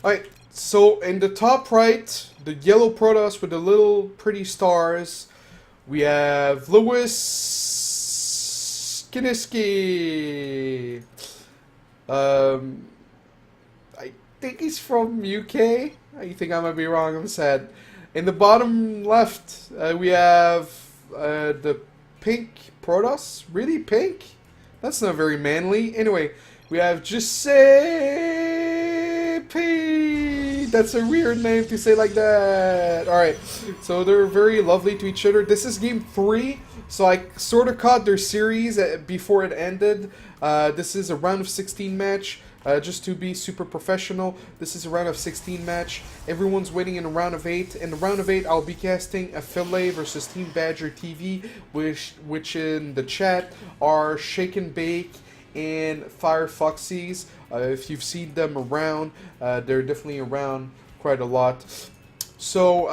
Alright, so in the top right, the yellow Protoss with the little pretty stars, we have LewisKiniski. Um, I think he's from UK. I think I might be wrong. I'm sad. In the bottom left, we have the pink Protoss. Really pink? That's not very manly. Anyway, we have Jusseppe. That's a weird name to say like that. Alright, so they're very lovely to each other. This is game 3, so I sort of caught their series before it ended. This is a round of 16 match. Just to be super professional, this is a round of 16 match. Everyone's waiting in a round of 8. In the round of 8, I'll be casting a Filet versus Team Badger TV, which in the chat are Shake and Bake and Fire Foxies. If you've seen them around, they're definitely around quite a lot. So,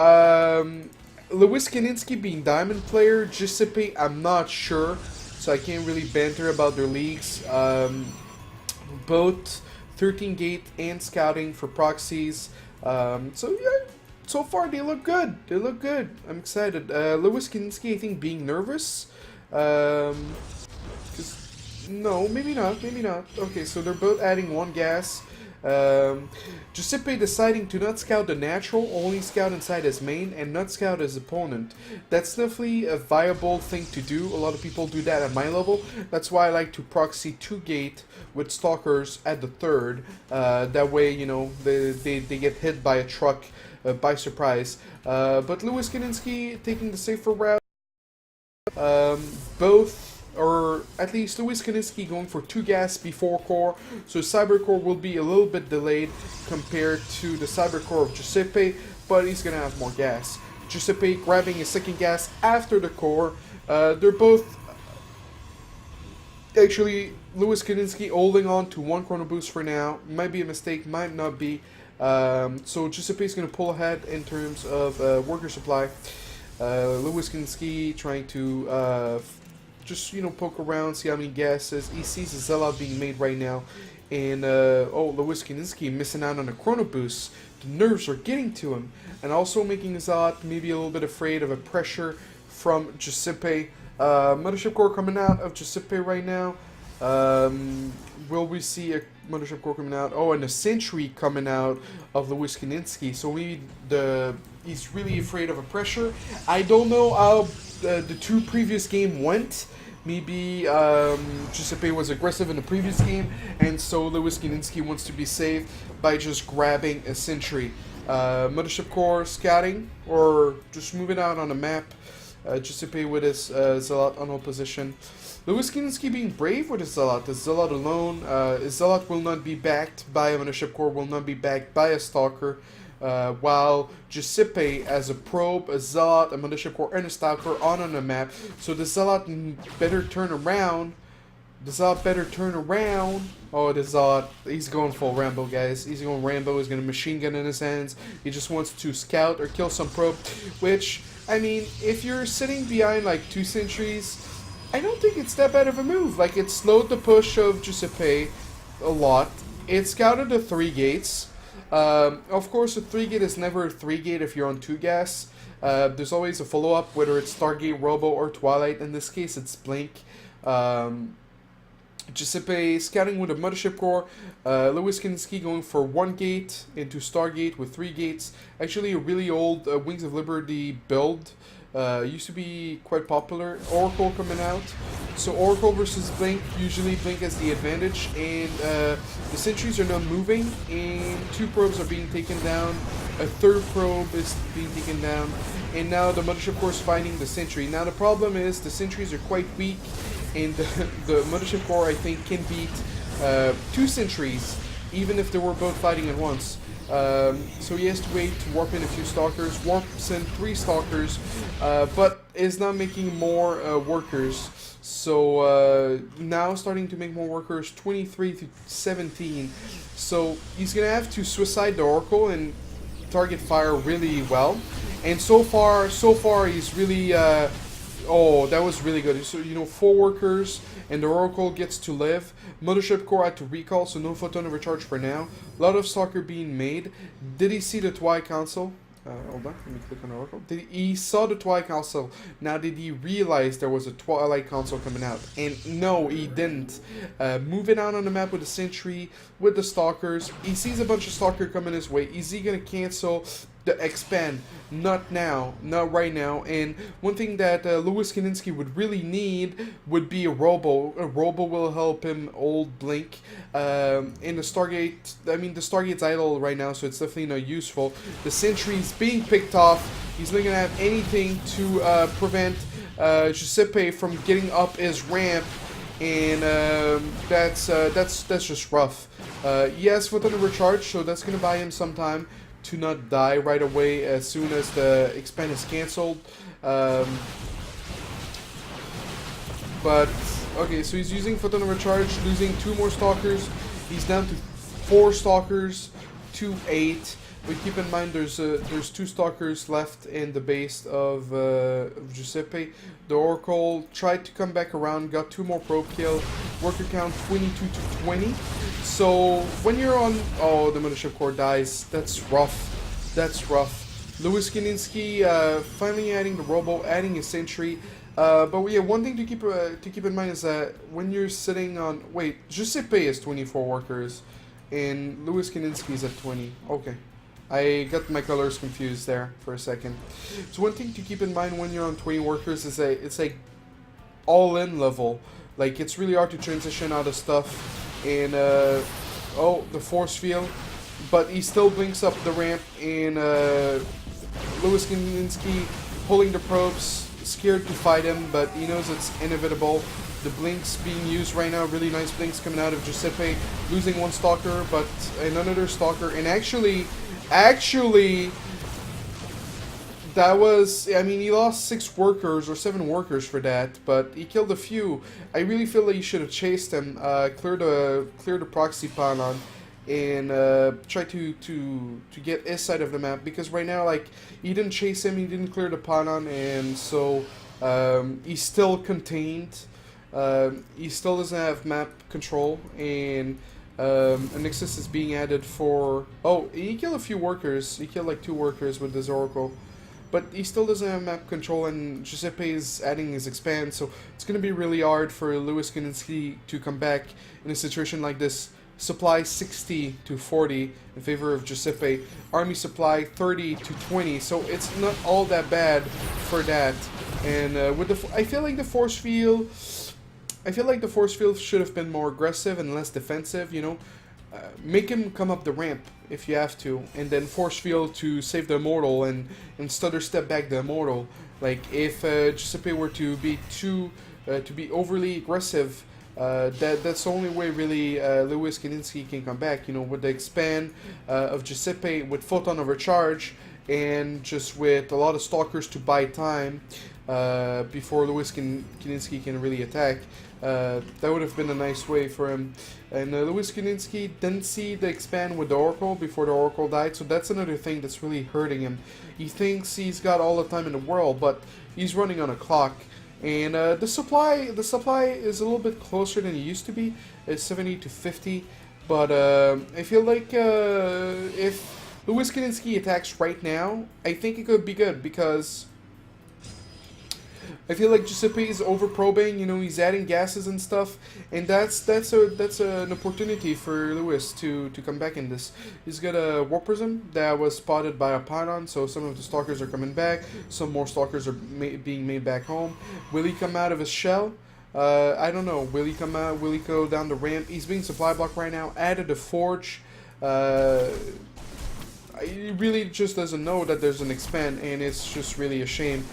LewisKiniski being Diamond player, Jusseppe, I'm not sure, so I can't really banter about their leagues. Both 13 gate and scouting for proxies. So yeah, so far they look good. They look good. I'm excited. LewisKiniski, I think, being nervous. No, maybe not. Maybe not. Okay, so they're both adding 1 gas. Jusseppe deciding to not scout the natural, only scout inside his main, and not scout his opponent. That's definitely a viable thing to do. A lot of people do that at my level. That's why I like to proxy 2 gate with stalkers at the 3rd. That way, you know, they get hit by a truck by surprise. But LewisKiniski taking the safer route. Both, or at least LewisKiniski going for 2 gas before core, so cyber core will be a little bit delayed compared to the cyber core of Jusseppe, but he's gonna have more gas. Jusseppe grabbing his 2nd gas after the core. They're both actually LewisKiniski holding on to 1 chrono boost for now. Might be a mistake, might not be. So Jusseppe is gonna pull ahead in terms of worker supply. LewisKiniski trying to just, you know, poke around, see how many gases. He sees a Zealot being made right now. And, oh, LewisKiniski missing out on a chrono boost. The nerves are getting to him. And also making a Zealot maybe a little bit afraid of a pressure from Jusseppe. Mothership Core coming out of Jusseppe right now. Will we see a Mothership Core coming out? Oh, and a Sentry coming out of LewisKiniski. So maybe he's really afraid of a pressure. I don't know how the 2 previous game went. Maybe Jusseppe was aggressive in the previous game, and so LewisKiniski wants to be safe by just grabbing a Sentry. Mothership Core scouting, or just moving out on the map. Jusseppe with his Zealot on hold position. LewisKiniski being brave with his Zealot. The Zealot alone. His Zealot will not be backed by a Mothership Core, will not be backed by a Stalker. While Jusseppe as a probe, a Zealot, a Mothership Core, and a Stalker on the map. So the Zealot better turn around. The Zealot better turn around. Oh, the Zealot, he's going full Rambo, guys. He's going Rambo, he's got a machine gun in his hands. He just wants to scout or kill some probe. Which, I mean, if you're sitting behind like 2 sentries, I don't think it's that bad of a move. Like, it slowed the push of Jusseppe a lot. It scouted the 3 gates. Of course, a 3 gate is never a 3 gate if you're on 2 gas. There's always a follow-up, whether it's Stargate, Robo, or Twilight. In this case, it's Blink. Jusseppe scouting with a Mothership Core. LewisKiniski going for 1 gate into Stargate with 3 gates. Actually, a really old Wings of Liberty build. Used to be quite popular. Oracle coming out. So Oracle versus Blink. Usually Blink has the advantage. And the sentries are not moving. And 2 probes are being taken down. A 3rd probe is being taken down. And now the Mothership Core is fighting the sentry. Now the problem is the sentries are quite weak. And the Mothership Core, I think, can beat 2 sentries. Even if they were both fighting at once. So he has to wait to warp in a few stalkers, warps in 3 stalkers, but is not making more workers. So now starting to make more workers, 23 to 17. So he's gonna have to suicide the Oracle and target fire really well. And so far he's really Oh, that was really good. So, you know, 4 workers, and the Oracle gets to live. Mothership Core had to recall, so no photon overcharge for now. A lot of stalker being made. Did he see the Twilight Council? Hold on, let me click on Oracle. He saw the Twilight Council. Now, did he realize there was a Twilight Council coming out? And no, he didn't. Moving out on the map with the Sentry, with the Stalkers. He sees a bunch of Stalker coming his way. Is he going to cancel the expand? Not now, not right now. And one thing that LewisKiniski would really need would be a Robo. A Robo will help him hold Blink. In the Stargate, I mean, the Stargate's idle right now, so it's definitely not useful. The Sentry's being picked off. He's not going to have anything to prevent Jusseppe from getting up his ramp. And that's just rough. He has foot on the recharge, so that's going to buy him some time to not die right away as soon as the expand is cancelled. But okay, so he's using foot on the recharge, losing 2 more stalkers. He's down to 4 stalkers to 8. But keep in mind there's 2 stalkers left in the base of Jusseppe. The Oracle tried to come back around, got 2 more probe kill. Worker count 22 to 20. So when you're on, oh, the Mothership Core dies. That's rough. That's rough. LewisKiniski finally adding the Robo, adding a Sentry. But yeah, one thing to keep in mind is that when you're sitting on, wait, Jusseppe is 24 workers, and LewisKiniski is at 20. Okay. I got my colors confused there for a second. So one thing to keep in mind when you're on 20 workers is that it's like all-in level. Like, it's really hard to transition out of stuff. And, oh, the force field. But he still blinks up the ramp, and LewisKiniski pulling the probes, scared to fight him, but he knows it's inevitable. The blinks being used right now, really nice blinks coming out of Jusseppe, losing 1 stalker, but another stalker, and actually, that was, I mean, he lost 6 workers or 7 workers for that, but he killed a few. I really feel like you should have chased him, clear the proxy pylon, and try to get his side of the map, because right now, like, he didn't chase him, he didn't clear the pylon, and so he's still contained. He still doesn't have map control, and a Nexus is being added for... Oh, he killed a few workers. He killed like 2 workers with this Oracle. But he still doesn't have map control, and Jusseppe is adding his expand, so it's going to be really hard for LewisKiniski to come back in a situation like this. Supply 60 to 40 in favor of Jusseppe. Army supply 30 to 20, so it's not all that bad for that. And with the... I feel like the force field... should have been more aggressive and less defensive, you know. Make him come up the ramp if you have to, and then force field to save the Immortal and stutter step back the Immortal. Like, if Jusseppe were to be overly aggressive, that's the only way really LewisKiniski can come back, you know, with the expand of Jusseppe, with photon overcharge, and just with a lot of stalkers to buy time before LewisKiniski can really attack. That would have been a nice way for him. And LewisKiniski didn't see the expand with the Oracle before the Oracle died, so that's another thing that's really hurting him. He thinks he's got all the time in the world, but he's running on a clock. And the supply is a little bit closer than it used to be. It's 70 to 50, but I feel like if LewisKiniski attacks right now, I think it could be good, because I feel like Jusseppe is over probing, you know, he's adding gases and stuff, and that's an opportunity for Lewis to come back in this. He's got a Warp Prism that was spotted by a pylon, so some of the stalkers are coming back, some more stalkers are being made back home. Will he come out of his shell? I don't know. Will he come out? Will he go down the ramp? He's being supply blocked right now. Added a forge. He really just doesn't know that there's an expand, and it's just really a shame.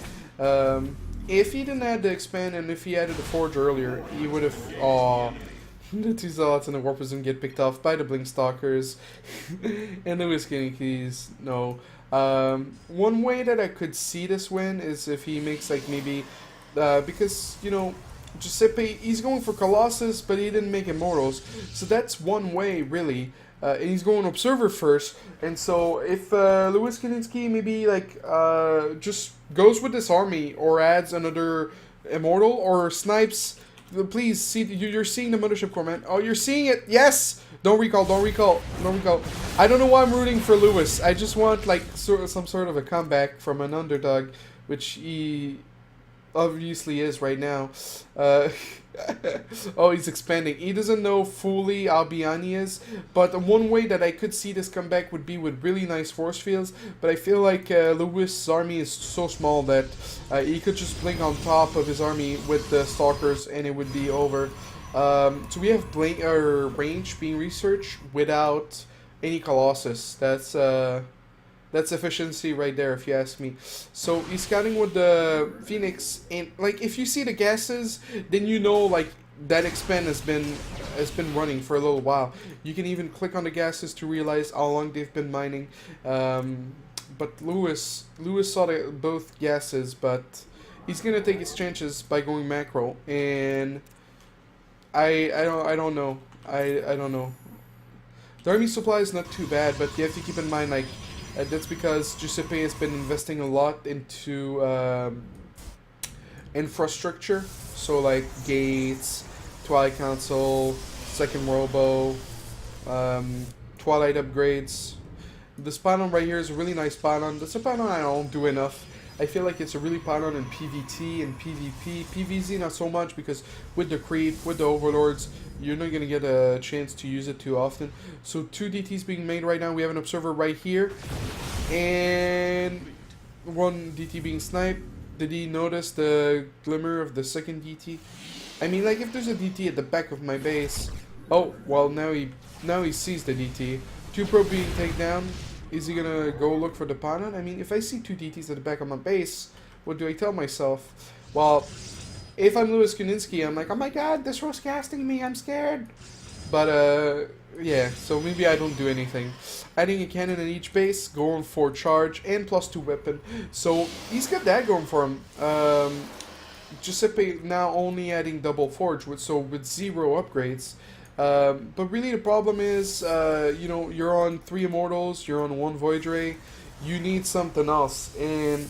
If he didn't add the expand, and if he added the forge earlier, he would have... Aww. The 2 Zealots and the Warp Prism get picked off by the Blink Stalkers. And the LewisKiniski's no. One way that I could see this win is if he makes, like, maybe... because, you know, Jusseppe, he's going for Colossus, but he didn't make Immortals. So that's one way, really. and he's going observer first. And so if LewisKiniski maybe like just goes with this army or adds another immortal or snipes, please see you're seeing the Mothership Corps, man. Oh, you're seeing it. Yes. Don't recall. Don't recall. Don't recall. I don't know why I'm rooting for Lewis. I just want like some sort of a comeback from an underdog, which he obviously is right now. Oh, he's expanding. He doesn't know fully how behind he is, but one way that I could see this comeback would be with really nice force fields, but I feel like Lewis' army is so small that he could just blink on top of his army with the Stalkers and it would be over. So we have range being researched without any Colossus. That's efficiency right there, if you ask me. So he's scouting with the Phoenix, and like if you see the gases, then you know like that expand has been running for a little while. You can even click on the gases to realize how long they've been mining. But Lewis saw both gases, but he's gonna take his chances by going macro, and I don't know. I don't know. The army supply is not too bad, but you have to keep in mind like. That's because Jusseppe has been investing a lot into infrastructure, so like gates, Twilight Council, second Robo, Twilight upgrades. This pylon right here is a really nice pylon. That's a pylon I don't do enough. I feel like it's a really pylon in PvT and PvP. PvZ not so much because with the creep, with the overlords, you're not going to get a chance to use it too often. So 2 DTs being made right now. We have an observer right here. And 1 DT being sniped. Did he notice the glimmer of the second DT? I mean, like if there's a DT at the back of my base. Oh, well now he sees the DT. 2 probe being taken down. Is he gonna go look for the pylon? I mean, if I see 2 DTs at the back of my base, what do I tell myself? Well, if I'm LewisKiniski, I'm like, oh my god, desRow's casting me, I'm scared. But, yeah, so maybe I don't do anything. Adding a cannon in each base, going for charge, and +2 weapon. So, he's got that going for him. Jusseppe now only adding double forge, with 0 upgrades. But really the problem is, you know, you're on 3 Immortals, you're on 1 Void Ray, you need something else. And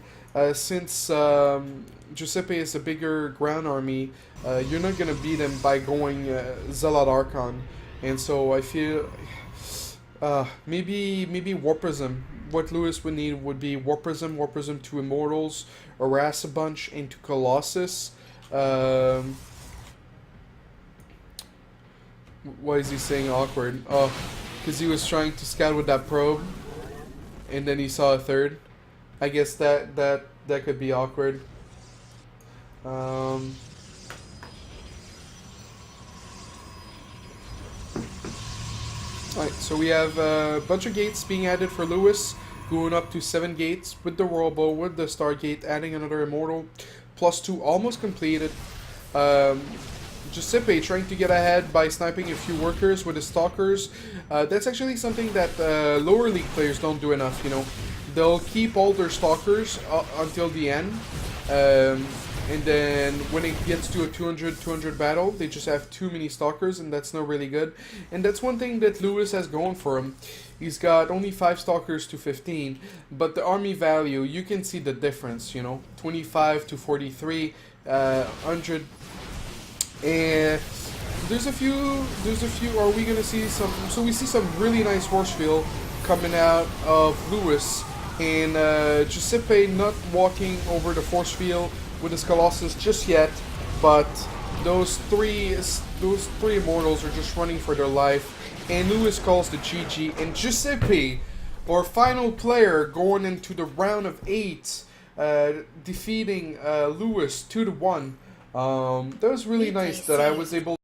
since Jusseppe is a bigger ground army, you're not going to beat him by going Zealot Archon. And so I feel maybe Warp Prism. What Lewis would need would be Warp Prism, 2 Immortals, harass a bunch into Colossus. Why is he saying awkward? Oh, because he was trying to scout with that probe, and then he saw a third. I guess that could be awkward. Alright, so we have a bunch of gates being added for Lewis, going up to 7 gates with the Robo, with the Stargate, adding another Immortal, +2 almost completed. Jusseppe trying to get ahead by sniping a few workers with his Stalkers. That's actually something that lower league players don't do enough, you know. They'll keep all their Stalkers until the end. And then when it gets to a 200 battle, they just have too many Stalkers, and that's not really good. And that's one thing that Lewis has going for him. He's got only 5 Stalkers to 15, but the army value, you can see the difference, you know. 25 to 43, 100... And there's a few, are we going to see some, so we see some really nice force field coming out of Lewis, and Jusseppe not walking over the force field with his Colossus just yet, but those three Immortals are just running for their life, and Lewis calls the GG, and Jusseppe, our final player going into the round of 8, defeating Lewis 2-1. That was really nice that I was able